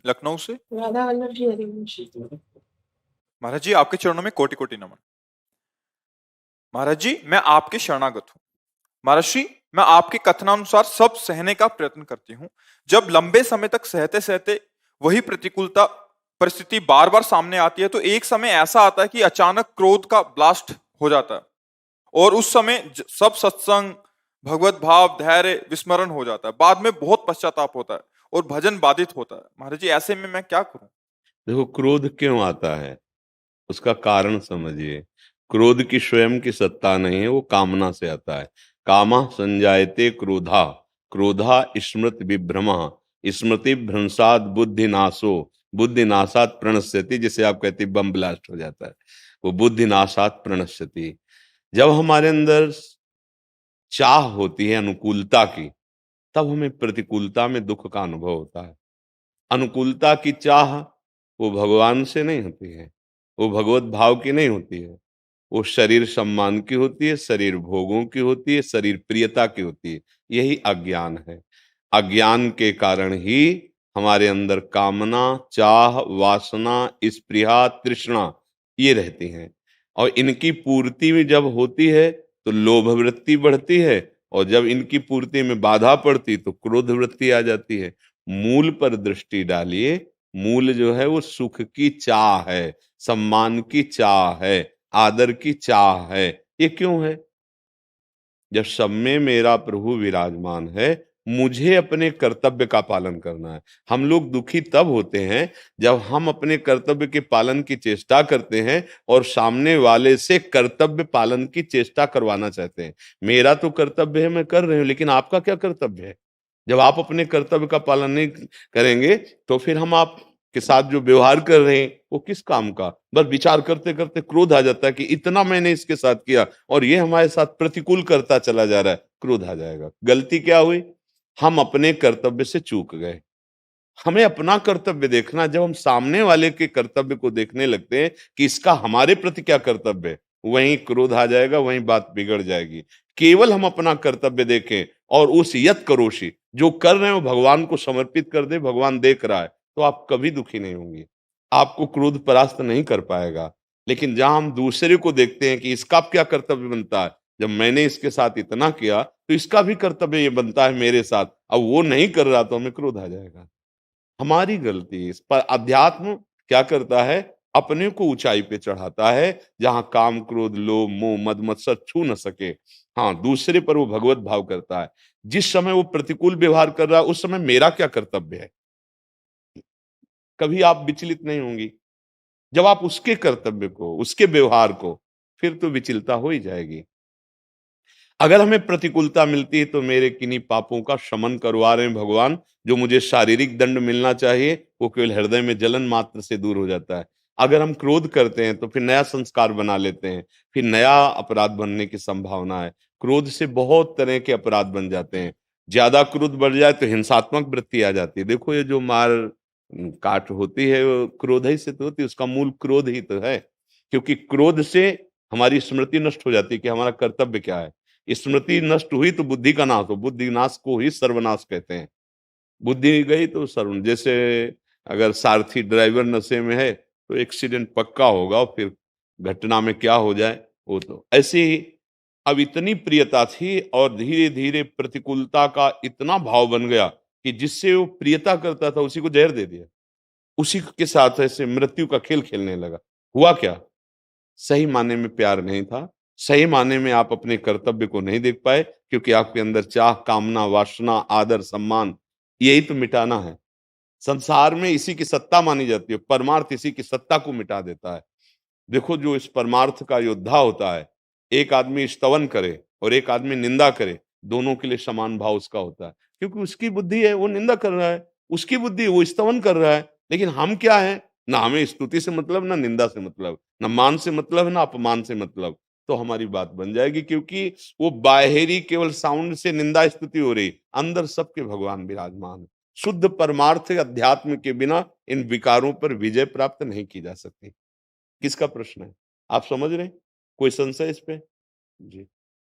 लखनऊ से। राधा वल्लभ जी हरिवंश। महाराज जी, आपके चरणों में कोटि कोटि नमन। महाराज जी, मैं आपके शरणागत हूँ। महाराज श्री, मैं आपके कथनानुसार सब सहने का प्रयत्न करती हूँ। जब लंबे समय तक सहते सहते वही प्रतिकूलता परिस्थिति बार बार सामने आती है, तो एक समय ऐसा आता है कि अचानक क्रोध का ब्लास्ट हो जाता है और उस समय सब सत्संग, भगवत भाव, धैर्य विस्मरण हो जाता है। बाद में बहुत पश्चाताप होता है और भजन बाधित होता है। महाराज जी, ऐसे में मैं क्या करूं? देखो, क्रोध क्यों आता है उसका कारण समझिए। क्रोध की स्वयं की सत्ता नहीं है, वो कामना से आता है। कामा संजायते क्रोधा, क्रोधा स्मृति विभ्रमा, स्मृति भ्रंशात बुद्धि नाशो, बुद्धि नाशात प्रणश्यति। जिसे आप कहते बम ब्लास्ट हो जाता है, वो बुद्धि नाशात प्रणश्यति। जब हमारे अंदर चाह होती है अनुकूलता की, तब हमें प्रतिकूलता में दुख का अनुभव होता है। अनुकूलता की चाह वो भगवान से नहीं होती है, वो भगवत भाव की नहीं होती है, वो शरीर सम्मान की होती है, शरीर भोगों की होती है, शरीर प्रियता की होती है। यही अज्ञान है। अज्ञान के कारण ही हमारे अंदर कामना, चाह, वासना, स्पृहा, तृष्णा ये रहती हैं। और इनकी पूर्ति में जब होती है तो लोभ वृत्ति बढ़ती है, और जब इनकी पूर्ति में बाधा पड़ती तो क्रोध वृत्ति आ जाती है। मूल पर दृष्टि डालिए। मूल जो है वो सुख की चाह है, सम्मान की चाह है, आदर की चाह है। ये क्यों है? जब सब में मेरा प्रभु विराजमान है, मुझे अपने कर्तव्य का पालन करना है। हम लोग दुखी तब होते हैं जब हम अपने कर्तव्य के पालन की चेष्टा करते हैं और सामने वाले से कर्तव्य पालन की चेष्टा करवाना चाहते हैं। मेरा तो कर्तव्य है, मैं कर रही हूं, लेकिन आपका क्या कर्तव्य है? जब आप अपने कर्तव्य का पालन नहीं करेंगे तो फिर हम आप के साथ जो व्यवहार कर रहे हैं वो किस काम का? बस विचार करते करते क्रोध आ जाता है कि इतना मैंने इसके साथ किया और ये हमारे साथ प्रतिकूल करता चला जा रहा है, क्रोध आ जाएगा। गलती क्या हुई? हम अपने कर्तव्य से चूक गए। हमें अपना कर्तव्य देखना। जब हम सामने वाले के कर्तव्य को देखने लगते हैं कि इसका हमारे प्रति क्या कर्तव्य है, वहीं क्रोध आ जाएगा, वहीं बात बिगड़ जाएगी। केवल हम अपना कर्तव्य देखें और उस यत करोषी जो कर रहे हो भगवान को समर्पित कर दे, भगवान देख रहा है, तो आप कभी दुखी नहीं होंगे। आपको क्रोध परास्त नहीं कर पाएगा। लेकिन जहां हम दूसरे को देखते हैं कि इसका क्या कर्तव्य बनता है, जब मैंने इसके साथ इतना किया तो इसका भी कर्तव्य ये बनता है मेरे साथ, अब वो नहीं कर रहा तो हमें क्रोध आ जाएगा। हमारी गलती है। इस पर अध्यात्म क्या करता है? अपने को ऊंचाई पे चढ़ाता है, जहां काम, क्रोध, लोभ, मोह, मद मत्सर छू न सके। हाँ, दूसरे पर वो भगवत भाव करता है। जिस समय वो प्रतिकूल व्यवहार कर रहा है उस समय मेरा क्या कर्तव्य है, कभी आप विचलित नहीं होंगी। जब आप उसके कर्तव्य को, उसके व्यवहार को, फिर तो विचलता हो ही जाएगी। अगर हमें प्रतिकूलता मिलती है तो मेरे किन्हीं पापों का शमन करवा रहे हैं भगवान। जो मुझे शारीरिक दंड मिलना चाहिए वो केवल हृदय में जलन मात्र से दूर हो जाता है। अगर हम क्रोध करते हैं तो फिर नया संस्कार बना लेते हैं, फिर नया अपराध बनने की संभावना है। क्रोध से बहुत तरह के अपराध बन जाते हैं। ज्यादा क्रोध बढ़ जाए तो हिंसात्मक वृत्ति आ जाती है। देखो, ये जो मार काट होती है वो क्रोध ही से तो होती है, उसका मूल क्रोध ही तो है। क्योंकि क्रोध से हमारी स्मृति नष्ट हो जाती है कि हमारा कर्तव्य क्या है। स्मृति नष्ट हुई तो बुद्धि का नाश हो, बुद्धि नाश को ही सर्वनाश कहते हैं। बुद्धि गई तो सर्व। जैसे अगर सारथी ड्राइवर नशे में है तो एक्सीडेंट पक्का होगा, और फिर घटना में क्या हो जाए वो तो ऐसे ही। अब इतनी प्रियता थी और धीरे धीरे प्रतिकूलता का इतना भाव बन गया कि जिससे वो प्रियता करता था उसी को जहर दे दिया। उसी के साथ ऐसे मृत्यु का खेल खेलने लगा। हुआ क्या? सही माने में प्यार नहीं था। सही माने में आप अपने कर्तव्य को नहीं देख पाए, क्योंकि आपके अंदर चाह, कामना, वासना, आदर, सम्मान यही तो मिटाना है। संसार में इसी की सत्ता मानी जाती है। परमार्थ इसी की सत्ता को मिटा देता है। देखो, जो इस परमार्थ का योद्धा होता है, एक आदमी स्तवन करे और एक आदमी निंदा करे, दोनों के लिए समान भाव उसका होता है। क्योंकि उसकी बुद्धि है, वो निंदा कर रहा है, उसकी बुद्धि वो स्तवन कर रहा है। लेकिन हम क्या है? ना हमें स्तुति से मतलब, ना निंदा से मतलब, ना मान से मतलब, ना अपमान से मतलब। तो हमारी बात बन जाएगी, क्योंकि वो बाहरी केवल साउंड से निंदा स्तुति हो रही, अंदर सबके भगवान विराजमान है। शुद्ध परमार्थ अध्यात्म के बिना इन विकारों पर विजय प्राप्त नहीं की जा सकती। किसका प्रश्न है? आप समझ रहे हैं? कोई संशय इस पे? जी।